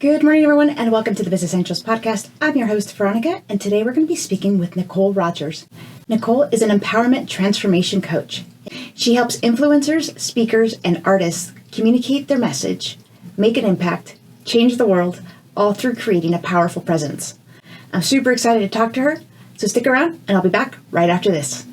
Good morning, everyone, and welcome to the Biz Essentials Podcast. I'm your host, Veronika, and today we're going to be speaking with Nikol Rogers. Nikol is an empowerment transformation coach. She helps influencers, speakers, and artists communicate their message, make an impact, change the world, all through creating a powerful presence. I'm super excited to talk to her, so stick around, and I'll be back right after this.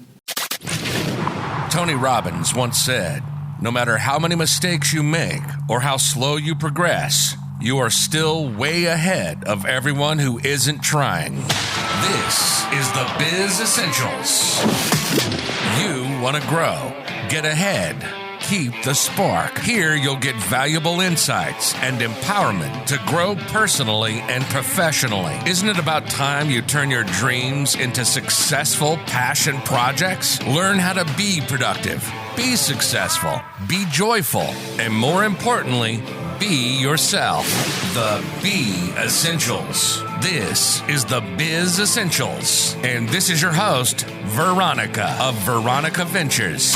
Tony Robbins once said, "No matter how many mistakes you make or how slow you progress, you are still way ahead of everyone who isn't trying." This is the Biz Essentials. You want to grow, get ahead, keep the spark. Here you'll get valuable insights and empowerment to grow personally and professionally. Isn't it about time you turn your dreams into successful passion projects? Learn how to be productive, be successful, be joyful, and more importantly, be yourself. The Be Essentials. This is the Biz Essentials. And this is your host, Veronika of Veronika Ventures.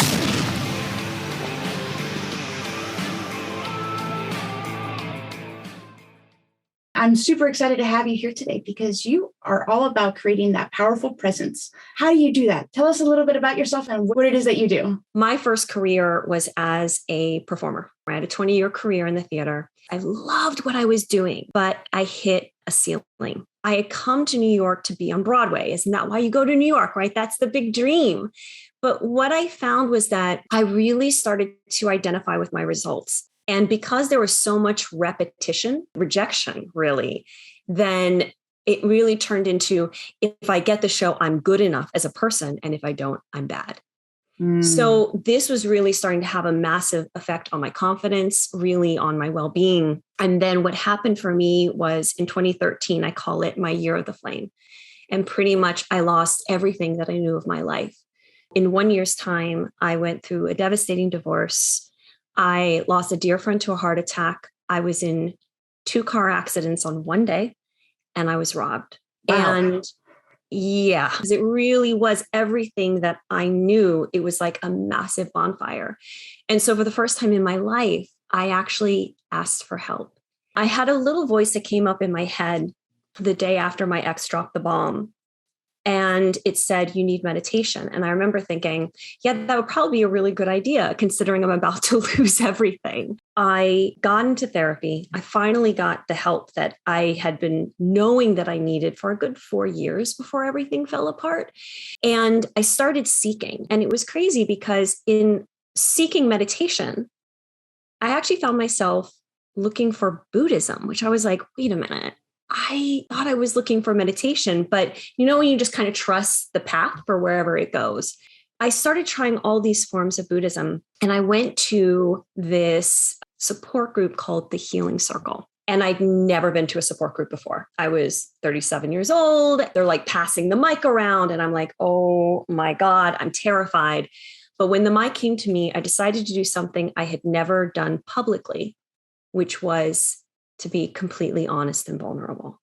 I'm super excited to have you here today because you are all about creating that powerful presence. How do you do that? Tell us a little bit about yourself and what it is that you do. My first career was as a performer. I had a 20-year career in the theater. I loved what I was doing, but I hit a ceiling. I had come to New York to be on Broadway. Isn't that why you go to New York, right? That's the big dream. But what I found was that I really started to identify with my results. And because there was so much repetition, rejection, really, then it really turned into, if I get the show, I'm good enough as a person. And if I don't, I'm bad. So this was really starting to have a massive effect on my confidence, really on my well-being. And then what happened for me was in 2013, I call it my year of the flame. And pretty much I lost everything that I knew of my life. In 1 year's time, I went through a devastating divorce. I lost a dear friend to a heart attack. I was in 2 car accidents on one day, and I was robbed. Wow. And yeah, it really was everything that I knew. It was like a massive bonfire. And so for the first time in my life, I actually asked for help. I had a little voice that came up in my head the day after my ex dropped the bomb. And it said, you need meditation. And I remember thinking, yeah, that would probably be a really good idea considering I'm about to lose everything. I got into therapy. I finally got the help that I had been knowing that I needed for a good 4 years before everything fell apart. And I started seeking. And it was crazy because in seeking meditation, I actually found myself looking for Buddhism, which I was like, wait a minute. I thought I was looking for meditation, but when you just kind of trust the path for wherever it goes. I started trying all these forms of Buddhism, and I went to this support group called the Healing Circle. And I'd never been to a support group before. I was 37 years old. They're like passing the mic around, and I'm like, oh my God, I'm terrified. But when the mic came to me, I decided to do something I had never done publicly, which was to be completely honest and vulnerable.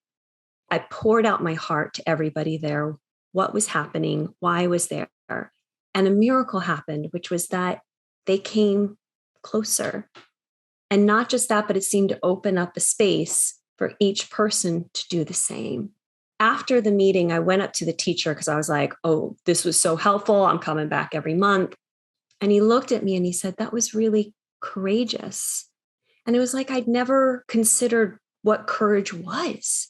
I poured out my heart to everybody there, what was happening, why I was there. And a miracle happened, which was that they came closer. And not just that, but it seemed to open up a space for each person to do the same. After the meeting, I went up to the teacher because I was like, oh, this was so helpful. I'm coming back every month. And he looked at me and he said, that was really courageous. And it was like, I'd never considered what courage was.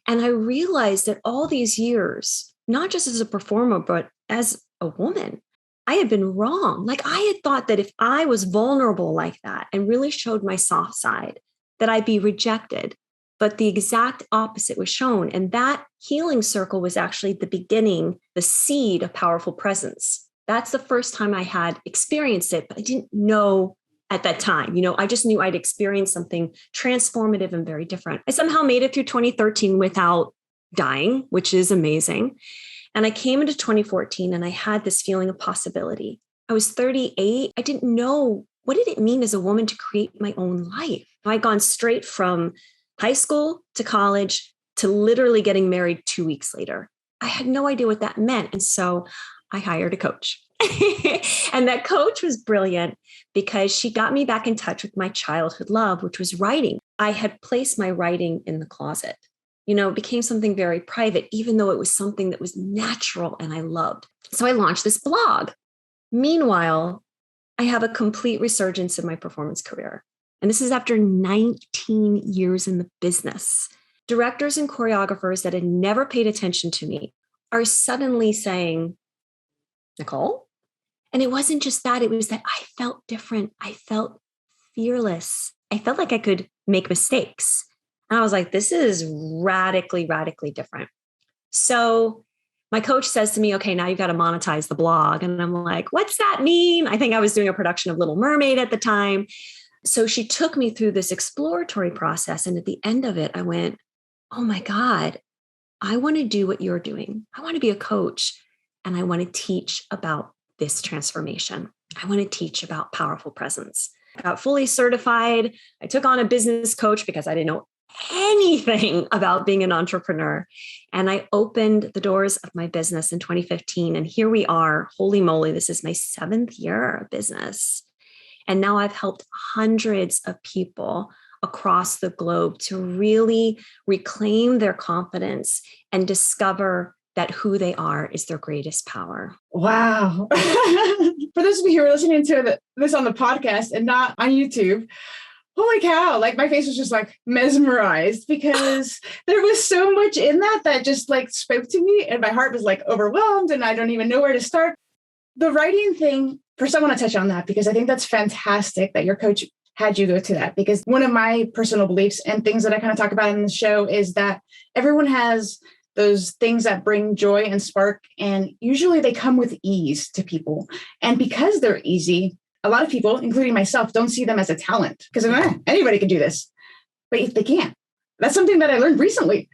And I realized that all these years, not just as a performer, but as a woman, I had been wrong. Like I had thought that if I was vulnerable like that and really showed my soft side, that I'd be rejected. But the exact opposite was shown. And that healing circle was actually the beginning, the seed of powerful presence. That's the first time I had experienced it, but I didn't know at that time. I just knew I'd experienced something transformative and very different. I somehow made it through 2013 without dying, which is amazing. And I came into 2014 and I had this feeling of possibility. I was 38. I didn't know, what did it mean as a woman to create my own life? I'd gone straight from high school to college to literally getting married 2 weeks later. I had no idea what that meant. And so I hired a coach. And that coach was brilliant because she got me back in touch with my childhood love, which was writing. I had placed my writing in the closet. It became something very private, even though it was something that was natural and I loved. So I launched this blog. Meanwhile, I have a complete resurgence in my performance career. And this is after 19 years in the business. Directors and choreographers that had never paid attention to me are suddenly saying, Nikol? And it wasn't just that, it was that I felt different. I felt fearless. I felt like I could make mistakes. And I was like, this is radically, radically different. So my coach says to me, okay, now you've got to monetize the blog. And I'm like, what's that mean? I think I was doing a production of Little Mermaid at the time. So she took me through this exploratory process. And at the end of it, I went, oh my God, I want to do what you're doing. I want to be a coach and I want to teach about this transformation. I want to teach about powerful presence. I got fully certified. I took on a business coach because I didn't know anything about being an entrepreneur. And I opened the doors of my business in 2015. And here we are. Holy moly, this is my 7th year of business. And now I've helped hundreds of people across the globe to really reclaim their confidence and discover that who they are is their greatest power. Wow. For those of you who are listening to this on the podcast and not on YouTube, holy cow, like my face was just like mesmerized because there was so much in that just like spoke to me and my heart was like overwhelmed and I don't even know where to start. The writing thing, first I want to touch on that because I think that's fantastic that your coach had you go to that, because one of my personal beliefs and things that I kind of talk about in the show is that everyone has those things that bring joy and spark, and usually they come with ease to people. And because they're easy, a lot of people, including myself, don't see them as a talent because anybody can do this, but if they can't, that's something that I learned recently.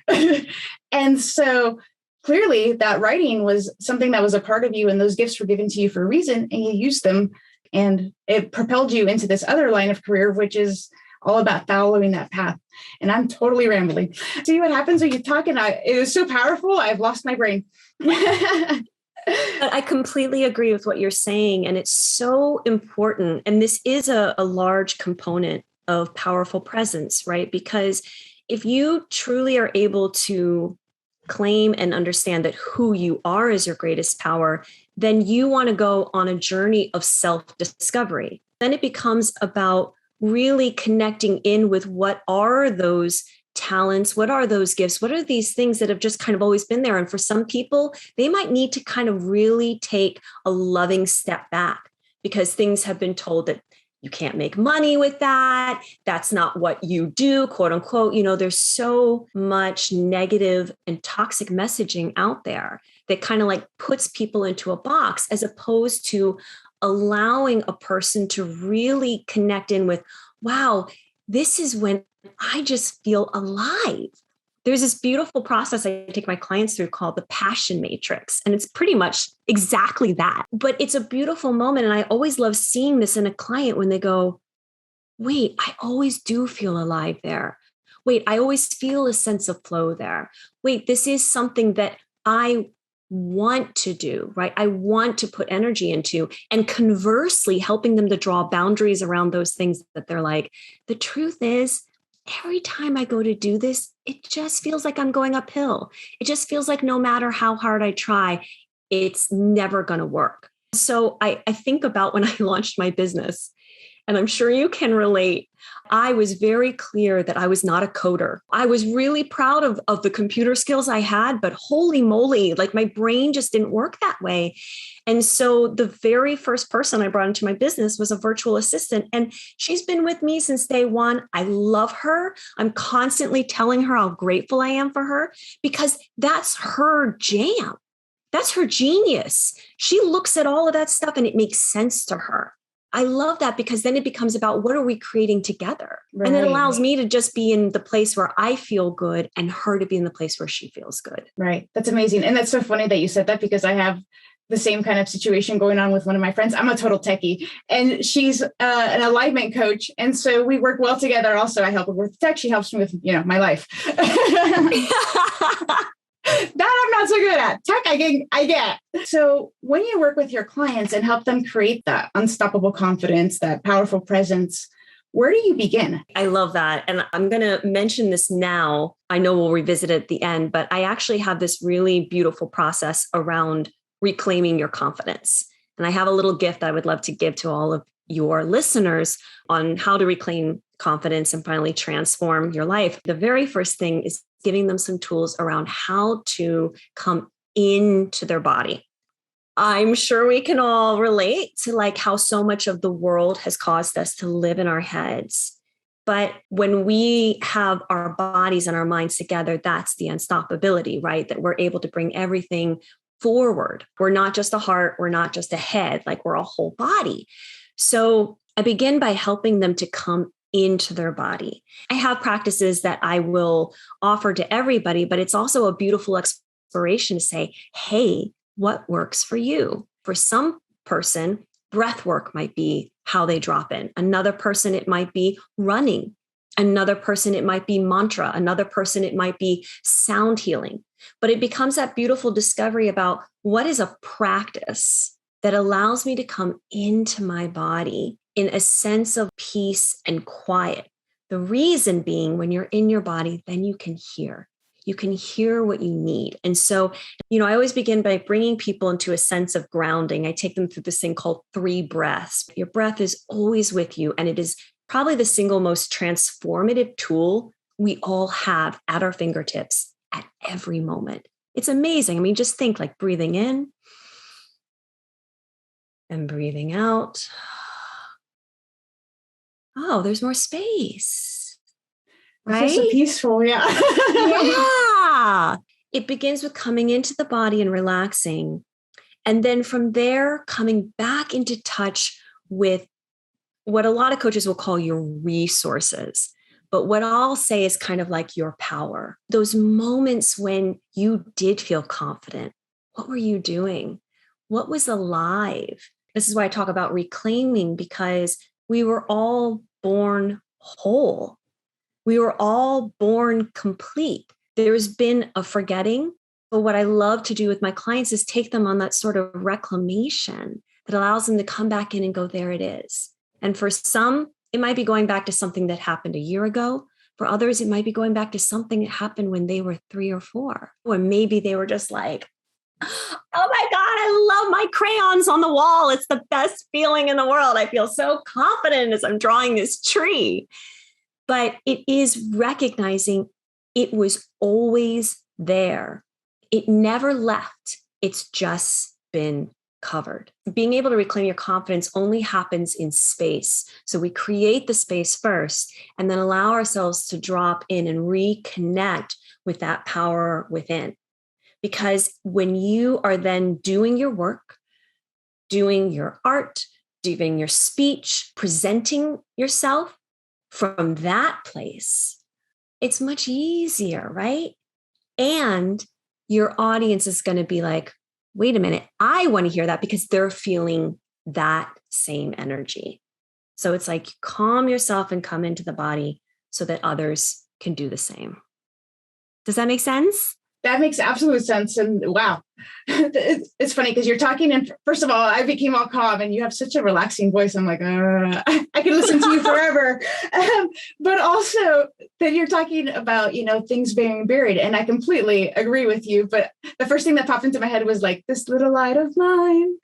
And so clearly that writing was something that was a part of you and those gifts were given to you for a reason and you used them and it propelled you into this other line of career, which is all about following that path. And I'm totally rambling. See what happens when you talk and it was so powerful. I've lost my brain. I completely agree with what you're saying. And it's so important. And this is a large component of powerful presence, right? Because if you truly are able to claim and understand that who you are is your greatest power, then you want to go on a journey of self-discovery. Then it becomes about really connecting in with what are those talents, what are those gifts, what are these things that have just kind of always been there. And for some people, they might need to kind of really take a loving step back because things have been told that you can't make money with that. That's not what you do, quote unquote. There's so much negative and toxic messaging out there that kind of like puts people into a box as opposed to allowing a person to really connect in with, wow, this is when I just feel alive. There's this beautiful process I take my clients through called the passion matrix. And it's pretty much exactly that. But it's a beautiful moment. And I always love seeing this in a client when they go, wait, I always do feel alive there. Wait, I always feel a sense of flow there. Wait, this is something that I want to do, right? I want to put energy into, and conversely, helping them to draw boundaries around those things that they're like, the truth is, every time I go to do this, it just feels like I'm going uphill. It just feels like no matter how hard I try, it's never going to work. So I think about when I launched my business, and I'm sure you can relate. I was very clear that I was not a coder. I was really proud of the computer skills I had, but holy moly, like my brain just didn't work that way. And so the very first person I brought into my business was a virtual assistant. And she's been with me since day one. I love her. I'm constantly telling her how grateful I am for her because that's her jam. That's her genius. She looks at all of that stuff and it makes sense to her. I love that because then it becomes about what are we creating together? Right. And it allows me to just be in the place where I feel good and her to be in the place where she feels good. Right. That's amazing. And that's so funny that you said that because I have the same kind of situation going on with one of my friends. I'm a total techie and she's an alignment coach. And so we work well together. Also, I help her with tech. She helps me with, my life. That I'm not so good at. Tech, I get. So when you work with your clients and help them create that unstoppable confidence, that powerful presence, Where do you begin? I love that. And I'm going to mention this now. I know we'll revisit it at the end, but I actually have this really beautiful process around reclaiming your confidence. And I have a little gift that I would love to give to all of your listeners on how to reclaim confidence and finally transform your life. The very first thing is giving them some tools around how to come into their body. I'm sure we can all relate to like how so much of the world has caused us to live in our heads. But when we have our bodies and our minds together, that's the unstoppability, right? That we're able to bring everything forward. We're not just a heart, we're not just a head, like we're a whole body. So I begin by helping them to come into their body. I have practices that I will offer to everybody, but it's also a beautiful exploration to say, hey, what works for you? For some person, breath work might be how they drop in. Another person, it might be running. Another person, it might be mantra. Another person, it might be sound healing. But it becomes that beautiful discovery about what is a practice that allows me to come into my body in a sense of peace and quiet. The reason being, when you're in your body, then you can hear. You can hear what you need. And so, I always begin by bringing people into a sense of grounding. I take them through this thing called 3 breaths. Your breath is always with you. And it is probably the single most transformative tool we all have at our fingertips at every moment. It's amazing. I mean, just think like breathing in and breathing out. Oh, there's more space. Right? It's so peaceful. Yeah. Yeah. It begins with coming into the body and relaxing. And then from there, coming back into touch with what a lot of coaches will call your resources. But what I'll say is kind of like your power. Those moments when you did feel confident. What were you doing? What was alive? This is why I talk about reclaiming, because we were all born whole. We were all born complete. There's been a forgetting. But what I love to do with my clients is take them on that sort of reclamation that allows them to come back in and go, there it is. And for some, it might be going back to something that happened a year ago. For others, it might be going back to something that happened when they were 3 or 4. Or maybe they were just like, oh my God, I love my crayons on the wall. It's the best feeling in the world. I feel so confident as I'm drawing this tree. But it is recognizing it was always there. It never left. It's just been covered. Being able to reclaim your confidence only happens in space. So we create the space first and then allow ourselves to drop in and reconnect with that power within. Because when you are then doing your work, doing your art, doing your speech, presenting yourself from that place, it's much easier, right? And your audience is going to be like, wait a minute, I want to hear that because they're feeling that same energy. So it's like calm yourself and come into the body so that others can do the same. Does that make sense? That makes absolute sense. And wow, it's funny because you're talking, and first of all, I became all calm and you have such a relaxing voice. I'm like, I can listen to you forever. But also that you're talking about, things being buried. And I completely agree with you. But the first thing that popped into my head was like, this little light of mine,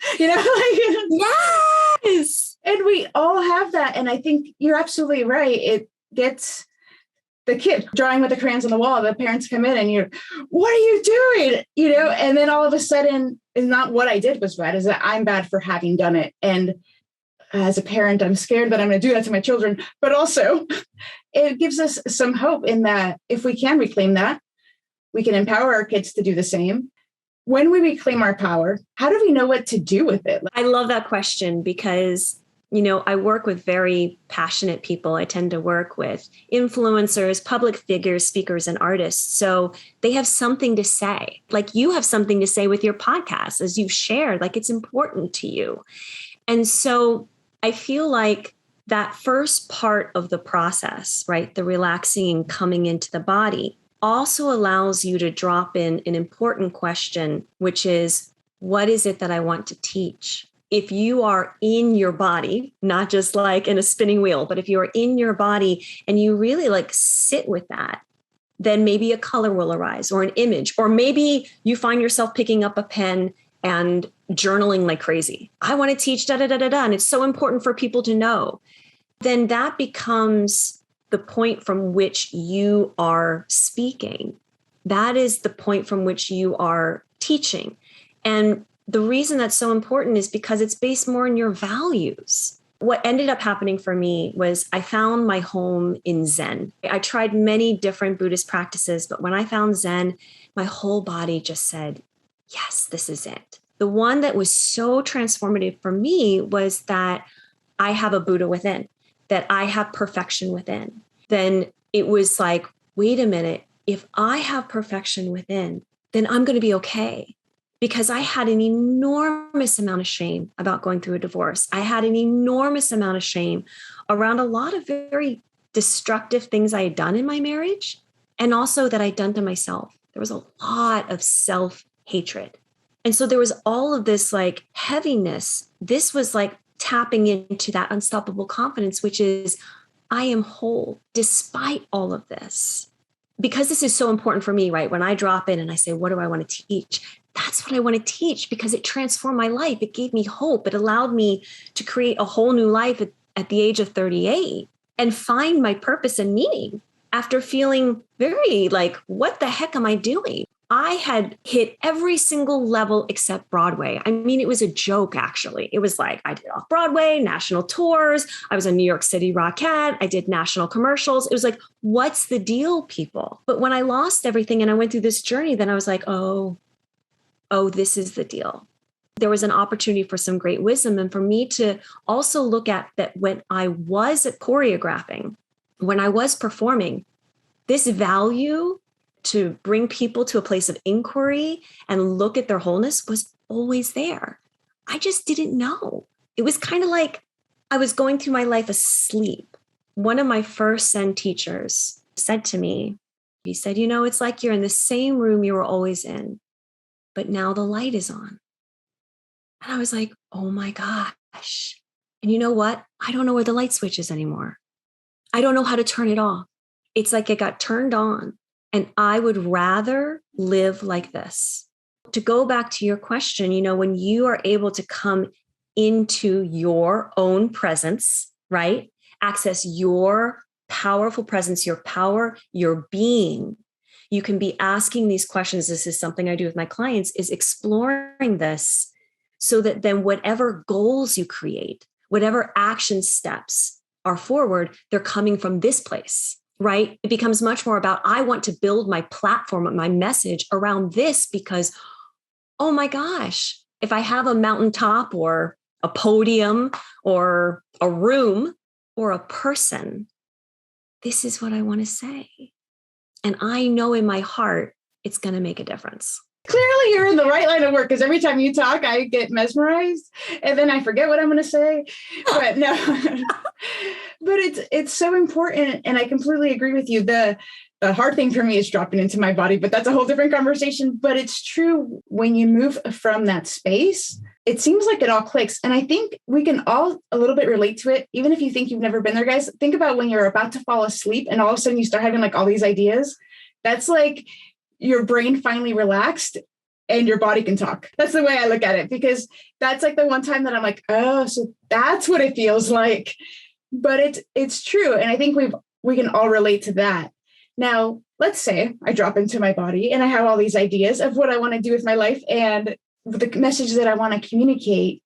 Yes. And we all have that. And I think you're absolutely right. It gets the kid drawing with the crayons on the wall, the parents come in and you're, what are you doing? And then all of a sudden, it's not what I did was bad, is that I'm bad for having done it. And as a parent, I'm scared that I'm going to do that to my children. But also, it gives us some hope in that if we can reclaim that, we can empower our kids to do the same. When we reclaim our power, how do we know what to do with it? I love that question because I work with very passionate people. I tend to work with influencers, public figures, speakers, and artists. So they have something to say. Like you have something to say with your podcast, as you've shared, like it's important to you. And so I feel like that first part of the process, right, the relaxing and coming into the body, also allows you to drop in an important question, which is, what is it that I want to teach? if you are in your body, not just like in a spinning wheel, but if you are in your body and you really like sit with that, then maybe a color will arise or an image, or maybe you find yourself picking up a pen and journaling like crazy. I want to teach da, da, da, da, da. And it's so important for people to know. Then that becomes the point from which you are speaking. That is the point from which you are teaching. And the reason that's so important is because it's based more on your values. What ended up happening for me was I found my home in Zen. I tried many different Buddhist practices, but when I found Zen, my whole body just said, yes, this is it. The one that was so transformative for me was that I have a Buddha within, that I have perfection within. Then it was like, wait a minute, if I have perfection within, then I'm going to be okay. Because I had an enormous amount of shame about going through a divorce. I had an enormous amount of shame around a lot of very destructive things I had done in my marriage, and also that I'd done to myself. There was a lot of self-hatred. And so there was all of this like heaviness. This was like tapping into that unstoppable confidence, which is, I am whole despite all of this. Because this is so important for me, right? When I drop in and I say, what do I want to teach? That's what I want to teach because it transformed my life. It gave me hope. It allowed me to create a whole new life at the age of 38 and find my purpose and meaning after feeling very like, what the heck am I doing? I had hit every single level except Broadway. I mean, it was a joke, actually. It was like I did off-Broadway, national tours. I was a New York City Rockette. I did national commercials. It was like, what's the deal, people? But when I lost everything and I went through this journey, then I was like, oh, this is the deal. There was an opportunity for some great wisdom. And for me to also look at that when I was choreographing, when I was performing, this value to bring people to a place of inquiry and look at their wholeness was always there. I just didn't know. It was kind of like I was going through my life asleep. One of my first Zen teachers said to me, he said, it's like you're in the same room you were always in, but now the light is on. And I was like, oh my gosh. And you know what? I don't know where the light switch is anymore. I don't know how to turn it off. It's like it got turned on. And I would rather live like this. To go back to your question, when you are able to come into your own presence, right? Access your powerful presence, your power, your being. You can be asking these questions. This is something I do with my clients, is exploring this so that then whatever goals you create, whatever action steps are forward, they're coming from this place. Right? It becomes much more about, I want to build my platform, my message around this because, oh my gosh, if I have a mountaintop or a podium or a room or a person, this is what I want to say. And I know in my heart, it's going to make a difference. Clearly you're in the right line of work because every time you talk, I get mesmerized and then I forget what I'm going to say. But no, but it's so important. And I completely agree with you. The hard thing for me is dropping into my body, but that's a whole different conversation. But it's true when you move from that space, it seems like it all clicks. And I think we can all a little bit relate to it. Even if you think you've never been there, guys, think about when you're about to fall asleep and all of a sudden you start having like all these ideas. That's like your brain finally relaxed and your body can talk. That's the way I look at it, because that's like the one time that I'm like, oh, so that's what it feels like. But it's true. And I think we can all relate to that. Now, let's say I drop into my body and I have all these ideas of what I want to do with my life and the message that I want to communicate.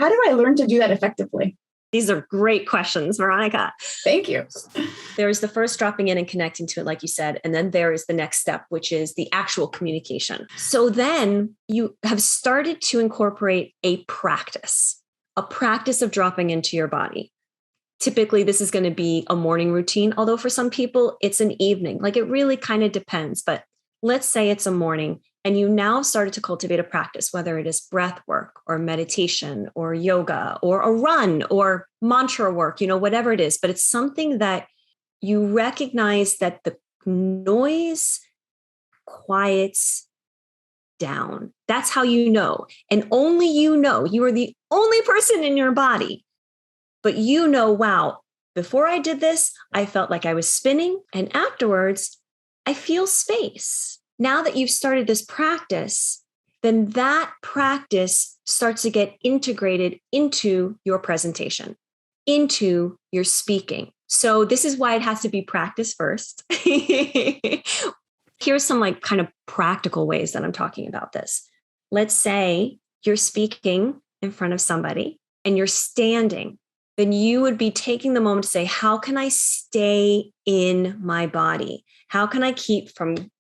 How do I learn to do that effectively? These are great questions, Veronika. Thank you. There's the first dropping in and connecting to it, like you said, and then there is the next step, which is the actual communication. So then you have started to incorporate a practice of dropping into your body. Typically, this is going to be a morning routine, although for some people, it's an evening. Like it really kind of depends. But let's say it's a morning and you now started to cultivate a practice, whether it is breath work or meditation or yoga or a run or mantra work, whatever it is. But it's something that you recognize that the noise quiets down. That's how you know. And only you know. You are the only person in your body. But you know, wow, before I did this, I felt like I was spinning. And afterwards, I feel space. Now that you've started this practice, then that practice starts to get integrated into your presentation, into your speaking. So this is why it has to be practice first. Here's some like kind of practical ways that I'm talking about this. Let's say you're speaking in front of somebody and you're standing. Then you would be taking the moment to say, how can I stay in my body? How can I keep from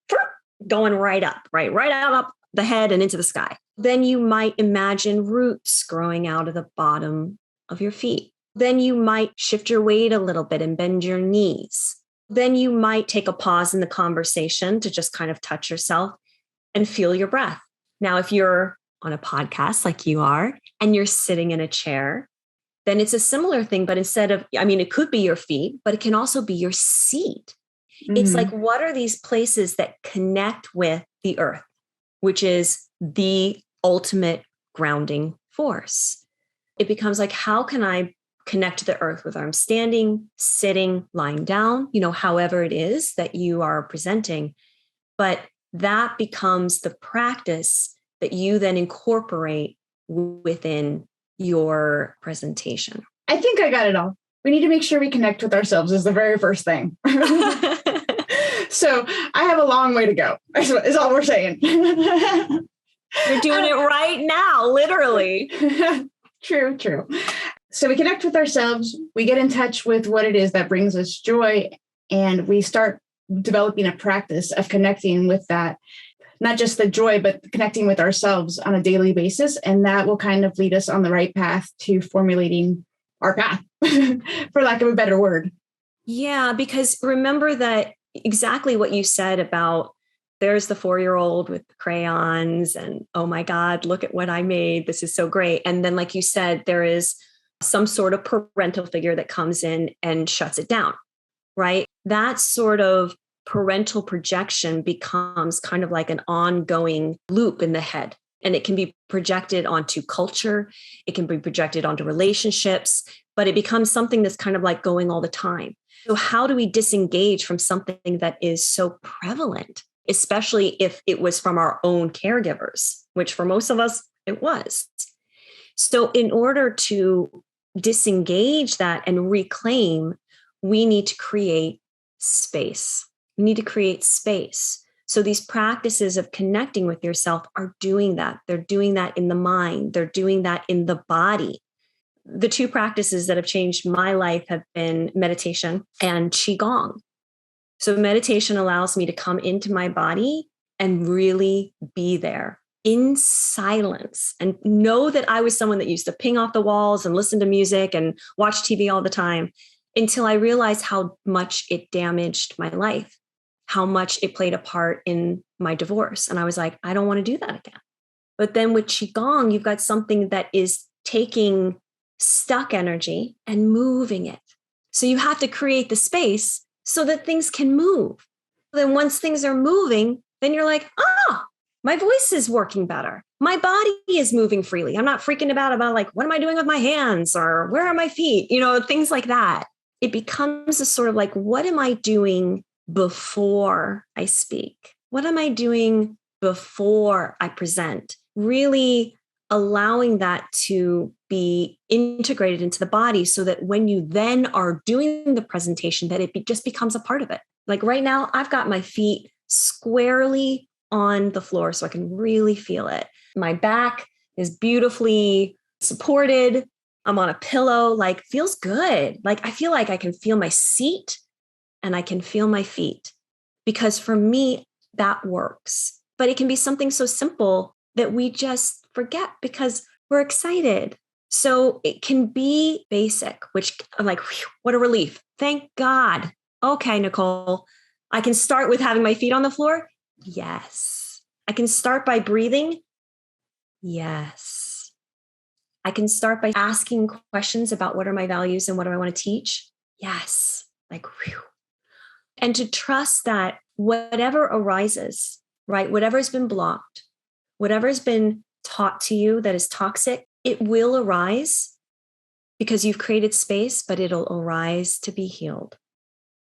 going right up, right out up the head and into the sky? Then you might imagine roots growing out of the bottom of your feet. Then you might shift your weight a little bit and bend your knees. Then you might take a pause in the conversation to just kind of touch yourself and feel your breath. Now, if you're on a podcast like you are and you're sitting in a chair, then it's a similar thing, but instead of, it could be your feet, but it can also be your seat. Mm-hmm. It's like, what are these places that connect with the earth, which is the ultimate grounding force? It becomes like, how can I connect to the earth, whether I'm standing, sitting, lying down, however it is that you are presenting. But that becomes the practice that you then incorporate within your presentation. I think I got it all. We need to make sure we connect with ourselves is the very first thing. So I have a long way to go, is all we're saying. You're doing it right now, literally. True. So we connect with ourselves, we get in touch with what it is that brings us joy, and we start developing a practice of connecting with that, not just the joy, but connecting with ourselves on a daily basis. And that will kind of lead us on the right path to formulating our path, for lack of a better word. Yeah, because remember that exactly what you said about there's the 4-year-old with the crayons and, oh my God, look at what I made. This is so great. And then, like you said, there is some sort of parental figure that comes in and shuts it down, right? That sort of parental projection becomes kind of like an ongoing loop in the head. And it can be projected onto culture. It can be projected onto relationships, but it becomes something that's kind of like going all the time. So how do we disengage from something that is so prevalent, especially if it was from our own caregivers, which for most of us, it was. So in order to disengage that and reclaim, we need to create space. We need to create space. So these practices of connecting with yourself are doing that. They're doing that in the mind. They're doing that in the body. The two practices that have changed my life have been meditation and Qi Gong. So meditation allows me to come into my body and really be there in silence and know that I was someone that used to ping off the walls and listen to music and watch TV all the time, until I realized how much it damaged my life, how much it played a part in my divorce. And I was like, I don't want to do that again. But then with Qi Gong, you've got something that is taking stuck energy and moving it. So you have to create the space so that things can move. Then once things are moving, then you're like, my voice is working better. My body is moving freely. I'm not freaking about like, what am I doing with my hands, or where are my feet? Things like that. It becomes a sort of like, what am I doing before I speak? What am I doing before I present? Really allowing that to be integrated into the body so that when you then are doing the presentation, that it just becomes a part of it. Like right now, I've got my feet squarely on the floor so I can really feel it. My back is beautifully supported. I'm on a pillow, like feels good. Like I feel like I can feel my seat and I can feel my feet, because for me, that works. But it can be something so simple that we just forget because we're excited. So it can be basic, which I'm like, whew, what a relief. Thank God. Okay, Nikol, I can start with having my feet on the floor. Yes. I can start by breathing. Yes. I can start by asking questions about what are my values and what do I want to teach. Yes. Like, whew. And to trust that whatever arises, right? Whatever has been blocked, Whatever's been taught to you that is toxic, it will arise because you've created space, but it'll arise to be healed.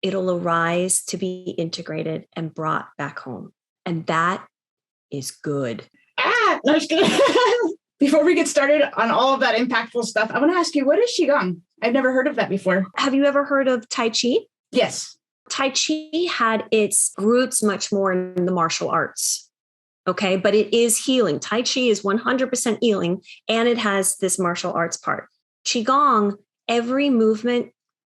It'll arise to be integrated and brought back home. And that is good. No, just kidding. Before we get started on all of that impactful stuff, I want to ask you, what is Qi Gong? I've never heard of that before. Have you ever heard of Tai Chi? Yes. Tai Chi had its roots much more in the martial arts. Okay. But it is healing. Tai Chi is 100% healing, and it has this martial arts part. Qi Gong, every movement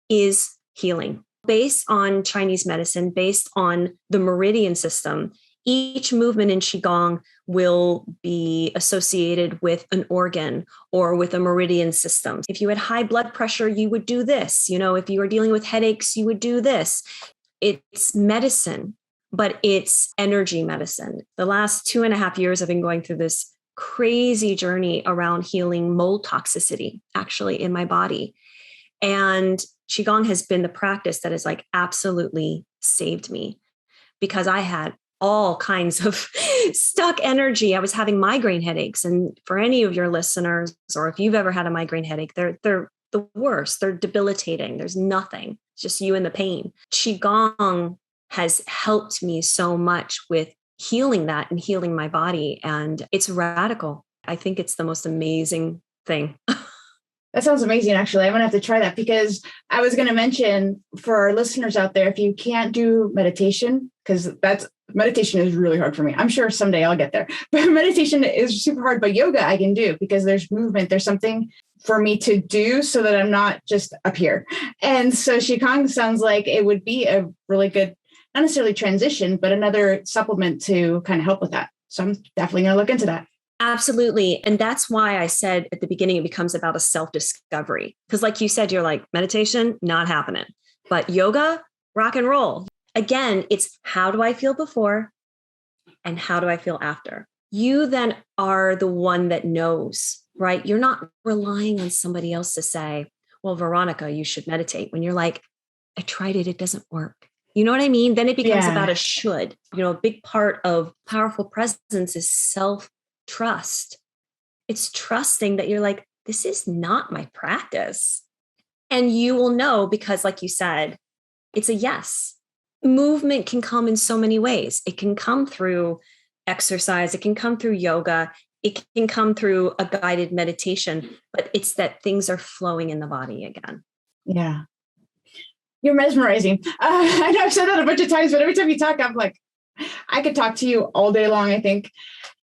is healing. Based on Chinese medicine, based on the meridian system, each movement in Qi Gong will be associated with an organ or with a meridian system. If you had high blood pressure, you would do this. If you were dealing with headaches, you would do this. It's medicine, but it's energy medicine. The last 2.5 years, I've been going through this crazy journey around healing mold toxicity, actually, in my body. And Qi Gong has been the practice that has absolutely saved me, because I had all kinds of stuck energy. I was having migraine headaches. And for any of your listeners, or if you've ever had a migraine headache, they're the worst. They're debilitating. There's nothing. It's just you and the pain. Qi Gong has helped me so much with healing that and healing my body. And it's radical. I think it's the most amazing thing. That sounds amazing, actually. I'm going to have to try that, because I was going to mention for our listeners out there, if you can't do meditation, because meditation is really hard for me. I'm sure someday I'll get there, but meditation is super hard. But yoga I can do, because there's movement. There's something for me to do so that I'm not just up here. And so Qi Gong sounds like it would be a really good, not necessarily transition, but another supplement to kind of help with that. So I'm definitely going to look into that. Absolutely. And that's why I said at the beginning, it becomes about a self-discovery. Because like you said, you're like, meditation, not happening. But yoga, rock and roll. Again, it's how do I feel before and how do I feel after? You then are the one that knows, right? You're not relying on somebody else to say, well, Veronika, you should meditate. When you're like, I tried it, it doesn't work. You know what I mean? Then it becomes about a should. A big part of powerful presence is self-trust. It's trusting that you're like, this is not my practice. And you will know, because like you said, it's a yes. Movement can come in so many ways. It can come through exercise. It can come through yoga. It can come through a guided meditation, but it's that things are flowing in the body again. Yeah. You're mesmerizing. I know I've said that a bunch of times, but every time you talk, I'm like, I could talk to you all day long, I think.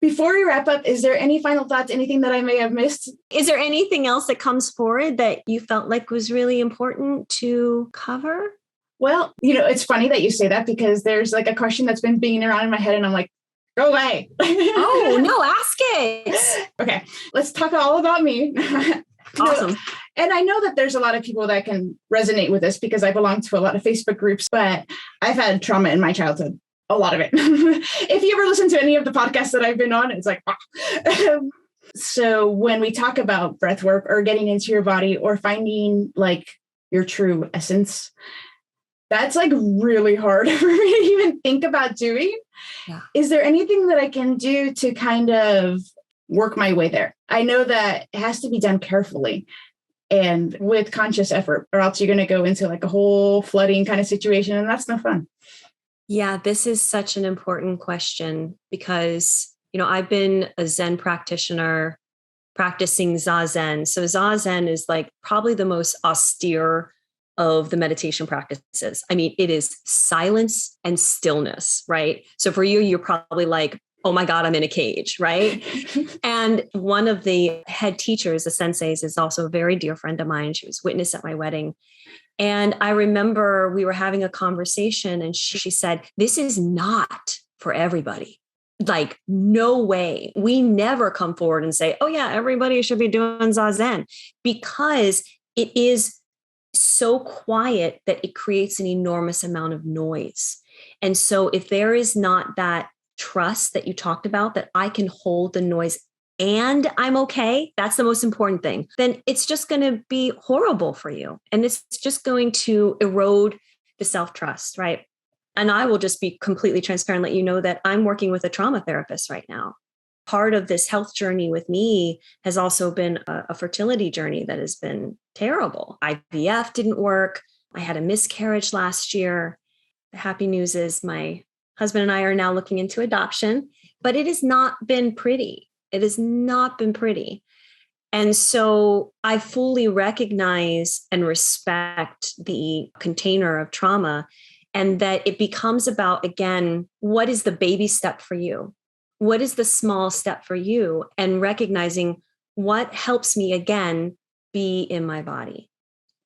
Before we wrap up, is there any final thoughts, anything that I may have missed? Is there anything else that comes forward that you felt like was really important to cover? Well, it's funny that you say that, because there's a question that's been beating around in my head, and I'm like, go away. Oh, no, ask it. Okay, let's talk all about me. Awesome. And I know that there's a lot of people that can resonate with this, because I belong to a lot of Facebook groups, but I've had trauma in my childhood. A lot of it. If you ever listen to any of the podcasts that I've been on, it's like, So when we talk about breath work or getting into your body or finding your true essence, that's really hard for me to even think about doing. Yeah. Is there anything that I can do to kind of work my way there? I know that it has to be done carefully and with conscious effort, or else you're going to go into a whole flooding kind of situation, and that's no fun. Yeah, this is such an important question, because, I've been a Zen practitioner practicing Zazen. So Zazen is probably the most austere of the meditation practices. I mean, it is silence and stillness, right? So for you, you're probably like, oh my God, I'm in a cage, right? And one of the head teachers, the senseis, is also a very dear friend of mine. She was witness at my wedding. And I remember we were having a conversation, and she said, this is not for everybody. No way. We never come forward and say, oh yeah, everybody should be doing Zazen, because it is so quiet that it creates an enormous amount of noise. And so if there is not that trust that you talked about, that I can hold the noise and I'm okay, that's the most important thing, then it's just going to be horrible for you. And it's just going to erode the self-trust, right? And I will just be completely transparent, let you know that I'm working with a trauma therapist right now. part of this health journey with me has also been a fertility journey that has been terrible. IVF didn't work. I had a miscarriage last year. The happy news is my husband and I are now looking into adoption, but it has not been pretty. It has not been pretty. And so I fully recognize and respect the container of trauma, and that it becomes about, again, what is the baby step for you? What is the small step for you? And recognizing what helps me, again, be in my body.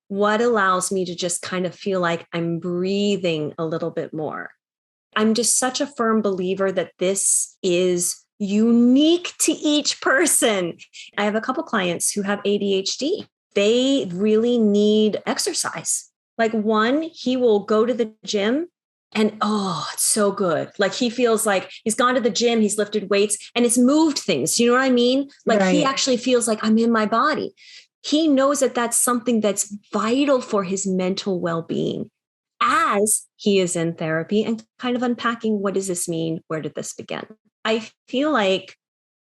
What allows me to just kind of feel like I'm breathing a little bit more. I'm just such a firm believer that this is unique to each person. I have a couple clients who have ADHD. They really need exercise. Like one, he will go to the gym and, oh, it's so good. Like he feels like he's gone to the gym, he's lifted weights and it's moved things. You know what I mean? Like He actually feels like I'm in my body. He knows that that's something that's vital for his mental well-being as he is in therapy and kind of unpacking, what does this mean? Where did this begin? I feel like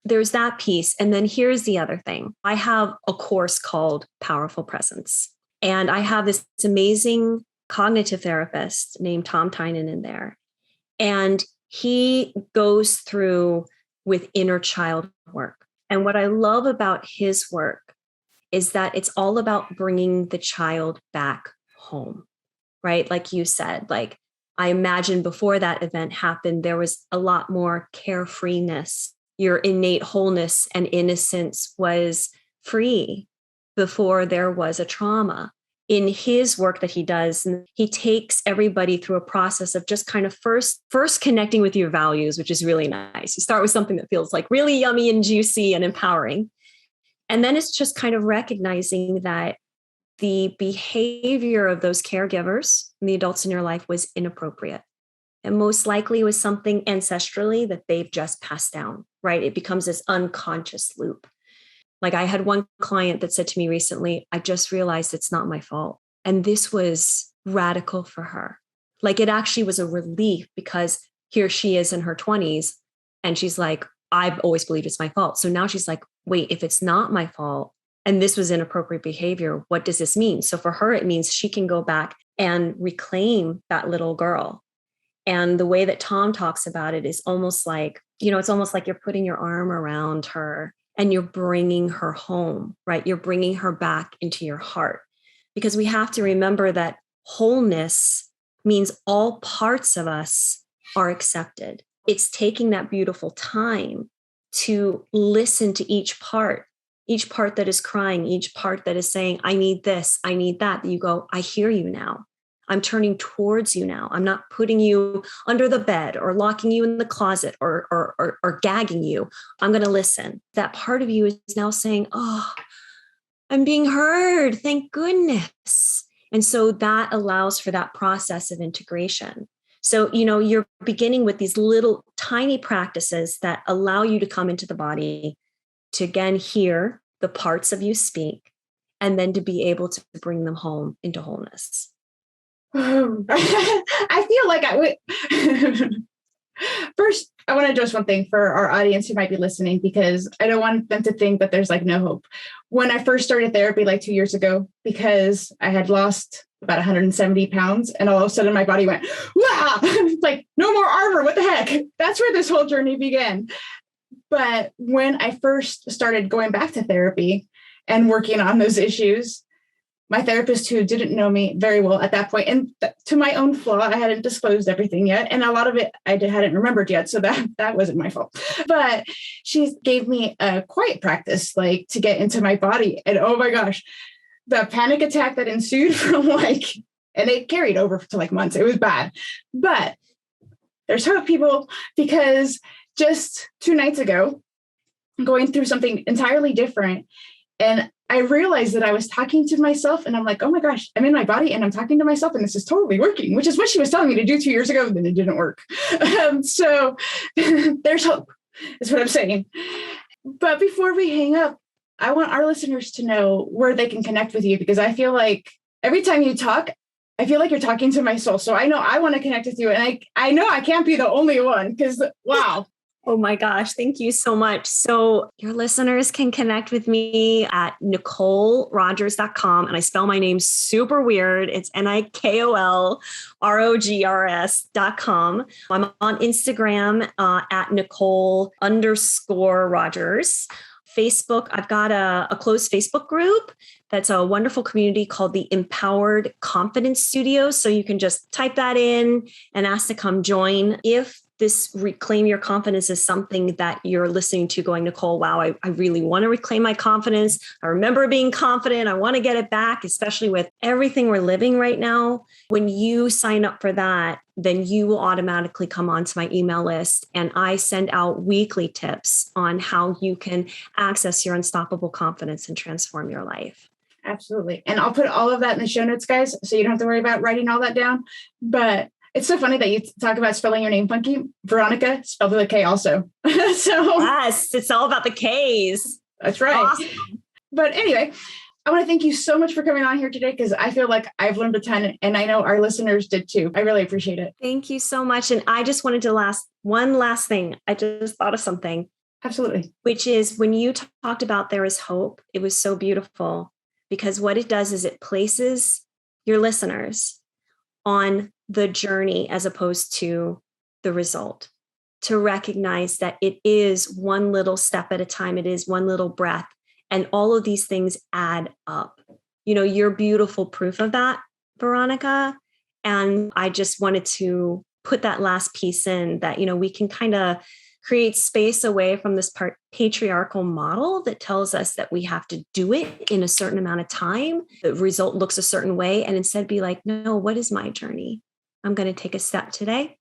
there's that piece. And then here's the other thing. I have a course called Powerful Presence. And I have this amazing cognitive therapist named Tom Tynan in there. And he goes through with inner child work. And what I love about his work is that it's all about bringing the child back home, right? Like you said, like I imagine before that event happened, there was a lot more carefreeness. Your innate wholeness and innocence was free before there was a trauma. In his work that he does, he takes everybody through a process of just kind of first connecting with your values, which is really nice. You start with something that feels like really yummy and juicy and empowering. And then it's just kind of recognizing that the behavior of those caregivers and the adults in your life was inappropriate. And most likely was something ancestrally that they've just passed down, right? It becomes this unconscious loop. Like I had one client that said to me recently, I just realized it's not my fault. And this was radical for her. Like it actually was a relief because here she is in her 20s and she's like, I've always believed it's my fault. So now she's like, wait, if it's not my fault and this was inappropriate behavior, what does this mean? So for her, it means she can go back and reclaim that little girl. And the way that Tom talks about it is almost like, it's almost like you're putting your arm around her and you're bringing her home, right? You're bringing her back into your heart, because we have to remember that wholeness means all parts of us are accepted. It's taking that beautiful time to listen to each part that is crying, each part that is saying, I need this, I need that. You go, I hear you now. I'm turning towards you now. I'm not putting you under the bed or locking you in the closet or gagging you. I'm going to listen. That part of you is now saying, oh, I'm being heard. Thank goodness. And so that allows for that process of integration. So, you're beginning with these little tiny practices that allow you to come into the body to again hear the parts of you speak, and then to be able to bring them home into wholeness. I feel like I would. First, I want to address one thing for our audience who might be listening, because I don't want them to think that there's like no hope. When I first started therapy like 2 years ago, because I had lost about 170 pounds and all of a sudden my body went, wow, like no more armor. What the heck? That's where this whole journey began. But when I first started going back to therapy and working on those issues, my therapist, who didn't know me very well at that point, and to my own flaw, I hadn't disclosed everything yet. And a lot of it I hadn't remembered yet. So that wasn't my fault. But she gave me a quiet practice, like to get into my body. And oh my gosh, the panic attack that ensued from and it carried over to like months. It was bad. But there's hope, people, because just 2 nights ago, going through something entirely different, and I realized that I was talking to myself and I'm like, oh my gosh, I'm in my body and I'm talking to myself and this is totally working, which is what she was telling me to do 2 years ago. And then it didn't work. So there's hope is what I'm saying. But before we hang up, I want our listeners to know where they can connect with you, because I feel like every time you talk, I feel like you're talking to my soul. So I know I want to connect with you. And I know I can't be the only one, because wow, Oh my gosh, thank you so much. So your listeners can connect with me at NikolRogers.com. And I spell my name super weird. It's NikolRogers.com. I'm on Instagram at Nikol_Rogers. Facebook, I've got a closed Facebook group that's a wonderful community called the Empowered Confidence Studio. So you can just type that in and ask to come join. If this reclaim your confidence is something that you're listening to going, Nikol, wow, I really want to reclaim my confidence. I remember being confident. I want to get it back, especially with everything we're living right now. When you sign up for that, then you will automatically come onto my email list. And I send out weekly tips on how you can access your unstoppable confidence and transform your life. Absolutely. And I'll put all of that in the show notes, guys, so you don't have to worry about writing all that down. But it's so funny that you talk about spelling your name funky. Veronika, spelled with a K also. Yes, it's all about the Ks. That's right. Awesome. But anyway, I want to thank you so much for coming on here today, because I feel like I've learned a ton, and I know our listeners did too. I really appreciate it. Thank you so much. And I just wanted to one last thing. I just thought of something. Absolutely. Which is when you talked about there is hope, it was so beautiful, because what it does is it places your listeners on the journey as opposed to the result, to recognize that it is one little step at a time. It is one little breath. And all of these things add up. You know, you're beautiful proof of that, Veronika. And I just wanted to put that last piece in that, you know, we can kind of create space away from this patriarchal model that tells us that we have to do it in a certain amount of time. The result looks a certain way. And instead be like, no, what is my journey? I'm going to take a step today.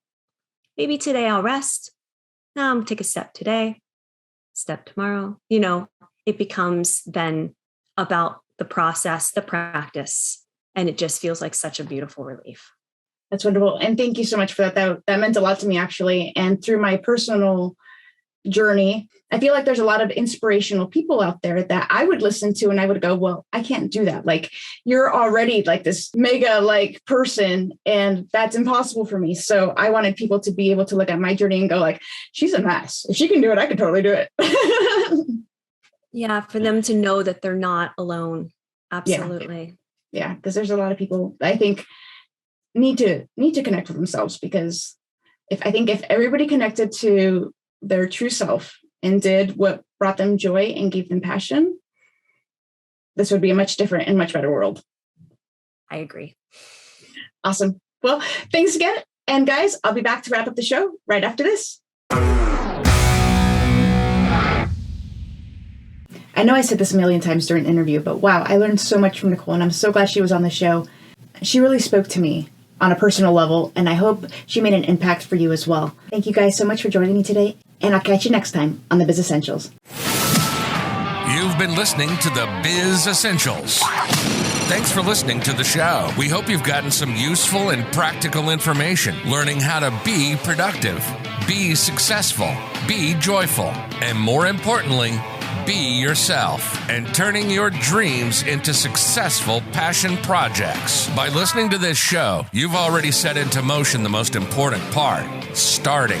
Maybe today I'll rest. No, I'm going to take a step today, step tomorrow. You know, it becomes then about the process, the practice, and it just feels like such a beautiful relief. That's wonderful. And thank you so much for that. That meant a lot to me, actually. And through my personal journey, I feel like there's a lot of inspirational people out there that I would listen to, and I would go, well, I can't do that. Like, you're already like this mega like person, and that's impossible for me. So I wanted people to be able to look at my journey and go like, she's a mess. If she can do it, I can totally do it. Yeah. For them to know that they're not alone. Absolutely. Yeah. Because there's a lot of people I think need to connect with themselves, because if everybody connected to their true self and did what brought them joy and gave them passion, this would be a much different and much better world. I agree. Awesome. Well, thanks again. And guys, I'll be back to wrap up the show right after this. I know I said this a million times during the interview, but wow, I learned so much from Nikol, and I'm so glad she was on the show. She really spoke to me on a personal level, and I hope she made an impact for you as well. Thank you guys so much for joining me today, and I'll catch you next time on the Biz Essentials. You've been listening to the Biz Essentials. Thanks for listening to the show. We hope you've gotten some useful and practical information, learning how to be productive, be successful, be joyful, and more importantly, be yourself, and turning your dreams into successful passion projects. By listening to this show, you've already set into motion the most important part, starting.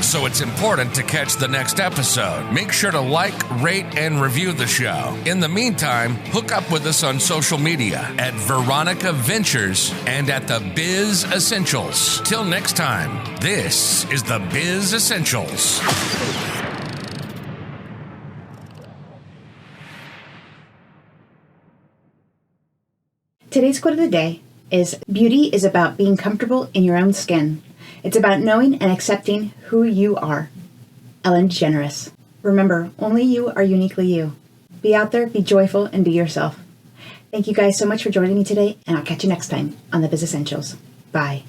So it's important to catch the next episode. Make sure to like, rate, and review the show. In the meantime, hook up with us on social media at Veronika Ventures and at the Biz Essentials. Till next time, this is the Biz Essentials. Today's quote of the day is, beauty is about being comfortable in your own skin. It's about knowing and accepting who you are. Ellen DeGeneres. Remember, only you are uniquely you. Be out there, be joyful, and be yourself. Thank you guys so much for joining me today, and I'll catch you next time on the Biz Essentials. Bye.